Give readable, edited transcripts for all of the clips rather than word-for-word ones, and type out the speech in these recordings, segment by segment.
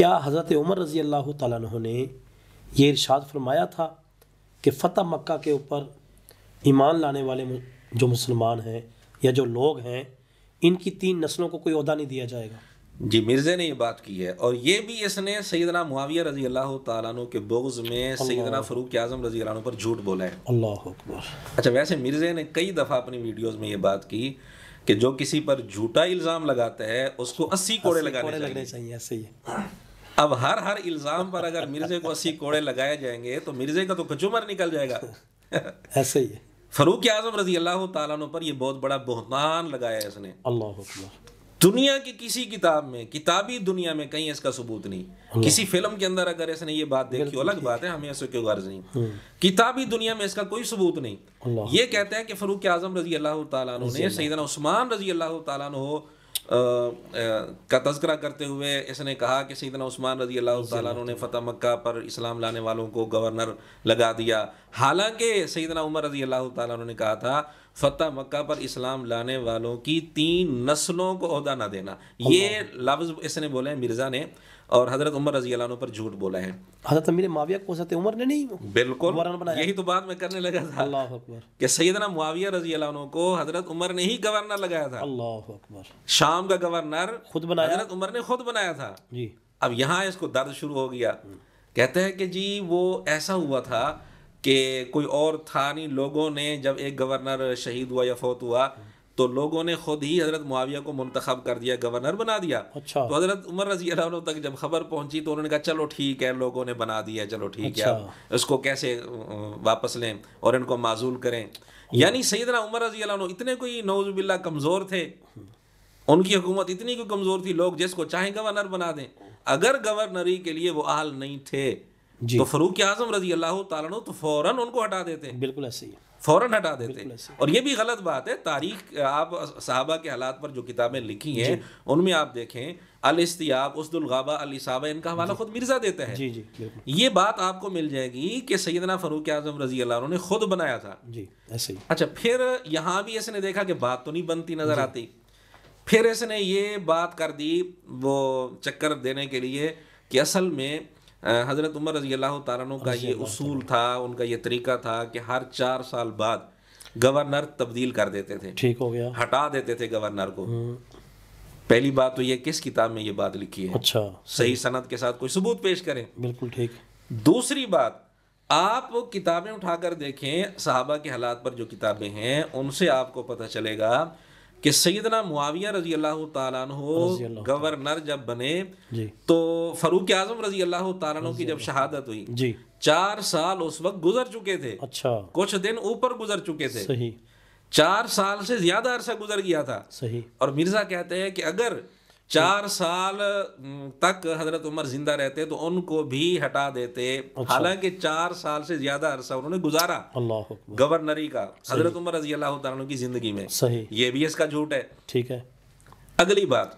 کیا حضرت عمر رضی اللہ تعالیٰ عنہ نے یہ ارشاد فرمایا تھا کہ فتح مکہ کے اوپر ایمان لانے والے جو مسلمان ہیں یا جو لوگ ہیں ان کی 3 نسلوں کو کوئی عہدہ نہیں دیا جائے گا؟ جی، مرزا نے یہ بات کی ہے، اور یہ بھی اس نے سیدنا معاویہ رضی اللہ تعالیٰ عنہ کے بغض میں سیدنا فاروق اعظم رضی اللہ عنہ پر جھوٹ بولا ہے۔ اللہ اکبر۔ اچھا، ویسے مرزا نے کئی دفعہ اپنی ویڈیوز میں یہ بات کی کہ جو کسی پر جھوٹا الزام لگاتا ہے اس کو 80 کوڑے لگانے چاہیے۔ ایسے ہی ہے۔ اب ہر الزام پر اگر مرزا کو 80 کوڑے لگائے جائیں گے تو مرزا کا تو کچومر نکل جائے گا۔ ایسے ہی ہے۔ فاروق اعظم رضی اللہ تعالیٰ عنہ پر یہ بہت بڑا بہتان لگایا ہے اس نے۔ اللہ اکبر۔ دنیا کی کسی کتاب میں، کتابی دنیا میں کہیں اس کا ثبوت نہیں۔ کسی فلم کے اندر اگر اس نے یہ بات دیکھی الگ بات ہے، ہمیں اس سے کوئی غرض نہیں۔ کتابی دنیا میں اس کا کوئی ثبوت نہیں۔ یہ کہتے ہیں کہ فاروق اعظم رضی اللہ تعالیٰ عنہ نے سیدنا عثمان رضی اللہ تعالیٰ عنہ کا تذکرہ کرتے ہوئے اس نے کہا کہ سیدنا عثمان رضی اللہ تعالیٰ عنہ نے فتح مکہ پر اسلام لانے والوں کو گورنر لگا دیا، حالانکہ سیدنا عمر رضی اللہ تعالیٰ عنہ نے کہا تھا فتح مکہ پر اسلام لانے والوں کی 3 نسلوں کو عہدہ نہ دینا۔ یہ لفظ اس نے بولے ہیں مرزا نے، اور حضرت عمر رضی اللہ عنہ پر جھوٹ بولا ہے۔ حضرت امیر معاویہ کو حضرت عمر نے نہیں بالکل، یہی تو بات میں کرنے لگا تھا۔ اللہ اکبر۔ کہ سیدنا معاویہ رضی اللہ عنہ کو حضرت عمر نے ہی گورنر لگایا تھا۔ اللہ اکبر۔ شام کا گورنر خود بنایا، حضرت عمر نے خود بنایا تھا۔ جی۔ اب یہاں اس کو درد شروع ہو گیا، کہتے ہیں کہ جی وہ ایسا ہوا تھا کہ کوئی اور تھا نہیں، لوگوں نے جب ایک گورنر شہید ہوا یا فوت ہوا تو لوگوں نے خود ہی حضرت معاویہ کو منتخب کر دیا، گورنر بنا دیا۔ اچھا۔ تو حضرت عمر رضی اللہ عنہ تک جب خبر پہنچی تو انہوں نے کہا چلو ٹھیک ہے، لوگوں نے بنا دیا، چلو ٹھیک ہے، اب اس کو کیسے واپس لیں اور ان کو معزول کریں۔ یعنی سیدنا عمر رضی اللہ عنہ اتنے کوئی نعوذ باللہ کمزور تھے، ان کی حکومت اتنی کوئی کمزور تھی، لوگ جس کو چاہیں گورنر بنا دیں۔ اگر گورنری کے لیے وہ اہل نہیں تھے تو فاروق اعظم رضی اللہ تعالیٰ عنہ تو فوراً ان کو ہٹا دیتے۔ بالکل ایسے ہی، فوراً ہٹا دیتے۔ اور یہ بھی غلط بات ہے، تاریخ آپ صحابہ کے حالات پر جو کتابیں لکھی ہیں ان میں آپ دیکھیں، الاستیاب، اسد الغابہ، الاصابہ، ان کا حوالہ خود مرزا دیتا ہے۔ جی جی بالکل۔ یہ بات آپ کو مل جائے گی کہ سیدنا فاروق اعظم رضی اللہ عنہ نے خود بنایا تھا۔ جی ایسے ہی۔ اچھا، پھر یہاں بھی اس نے دیکھا کہ بات تو نہیں بنتی نظر آتی، پھر اس نے یہ بات کر دی وہ چکر دینے کے لیے کہ اصل میں حضرت عمر رضی اللہ تعالیٰ عنہ کا یہ اصول تھا، ان کا یہ طریقہ تھا کہ ہر 4 سال بعد گورنر تبدیل کر دیتے تھے، ٹھیک ہو گیا، ہٹا دیتے تھے گورنر کو۔ پہلی بات تو یہ کس کتاب میں یہ بات لکھی ہے؟ اچھا، صحیح سند کے ساتھ کوئی ثبوت پیش کریں۔ بالکل ٹھیک۔ دوسری بات، آپ کتابیں اٹھا کر دیکھیں، صحابہ کے حالات پر جو کتابیں ہیں ان سے آپ کو پتہ چلے گا کہ سیدنا معاویہ رضی اللہ تعالیٰ عنہ گورنر جب بنے تو فاروق اعظم رضی اللہ تعالیٰ عنہ کی جب شہادت ہوئی 4 سال اس وقت گزر چکے تھے، اچھا، کچھ دن اوپر گزر چکے تھے، صحیح، 4 سال سے زیادہ عرصہ گزر گیا تھا، صحیح۔ اور مرزا کہتے ہیں کہ اگر 4 سال تک حضرت عمر زندہ رہتے تو ان کو بھی ہٹا دیتے، حالانکہ 4 سال سے زیادہ عرصہ انہوں نے گزارا اللہ گورنری کا حضرت عمر رضی اللہ تعالیٰ عنہ کی زندگی میں۔ صحیح، یہ بھی اس کا جھوٹ ہے۔ ٹھیک ہے۔ اگلی بات،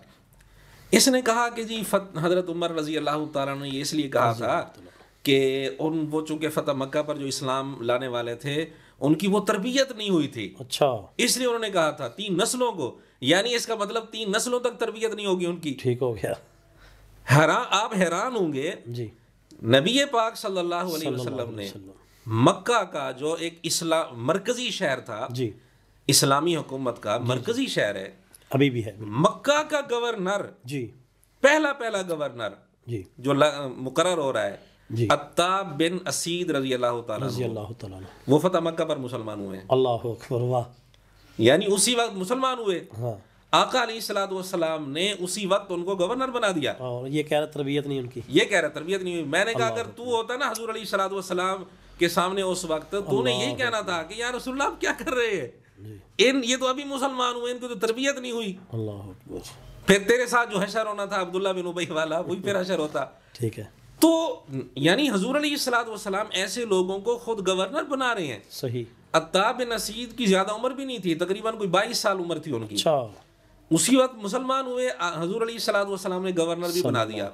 اس نے کہا کہ جی حضرت عمر رضی اللہ تعالیٰ عنہ نے اس لیے کہا تھا کہ وہ چونکہ فتح مکہ پر جو اسلام لانے والے تھے ان کی وہ تربیت نہیں ہوئی تھی، اچھا، اس لیے انہوں نے کہا تھا 3 نسلوں کو، یعنی اس کا مطلب 3 نسلوں تک تربیت نہیں ہوگی ان کی۔ ٹھیک ہو گیا۔ آپ حیران ہوں گے، جی، نبی پاک صلی اللہ علیہ وسلم نے مکہ کا جو ایک مرکزی شہر تھا، جی، اسلامی حکومت کا مرکزی شہر ہے، ابھی بھی ہے، مکہ کا گورنر، جی، پہلا گورنر جی جو مقرر ہو رہا ہے، عتاب بن اسید رضی اللہ تعالیٰ عنہ، وہ فتح مکہ پر مسلمان ہوئے ہیں۔ اللہ اکبر، واہ، یعنی اسی وقت مسلمان ہوئے۔ آقا علیہ الصلوۃ والسلام نے اسی وقت ان کو گورنر بنا دیا، اور یہ کہہ رہا تربیت نہیں ان کی، یہ کہہ رہا تربیت نہیں ہوئی۔ میں نے کہا اگر تو ہوتا نا حضور علیہ الصلوۃ والسلام کے سامنے اس وقت، تو نے یہی کہنا تھا کہ یا رسول اللہ آپ کیا کر رہے ہیں، یہ تو ابھی مسلمان ہوئے، ان کی تو تربیت نہیں ہوئی۔ اللہ اکبر۔ پھر تیرے ساتھ جو حشر ہونا تھا عبداللہ بن ابی والا، وہی پھر حشر ہوتا۔ ٹھیک ہے۔ تو یعنی حضور علیہ الصلوۃ والسلام ایسے لوگوں کو خود گورنر بنا رہے ہیں۔ صحیح۔ عتاب بن اسید کی زیادہ عمر بھی نہیں تھی، تقریباً کوئی 22 سال عمر تھی ان کی، اچھا، اسی وقت مسلمان ہوئے، حضور علیہ الصلوۃ والسلام نے گورنر بھی بنا دیا۔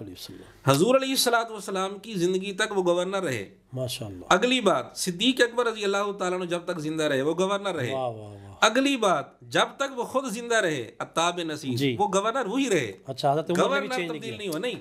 حضور علیہ الصلوۃ والسلام کی زندگی تک وہ گورنر رہے، ماشاءاللہ۔ اگلی بات، صدیق اکبر رضی اللہ تعالیٰ عنہ جب تک زندہ رہے وہ گورنر رہے۔ اگلی بات، جب تک وہ خود زندہ رہے عتاب بن اسید، وہ گورنر وہی رہے، اچھا، گورنر تبدیل نہیں ہوا۔ نہیں،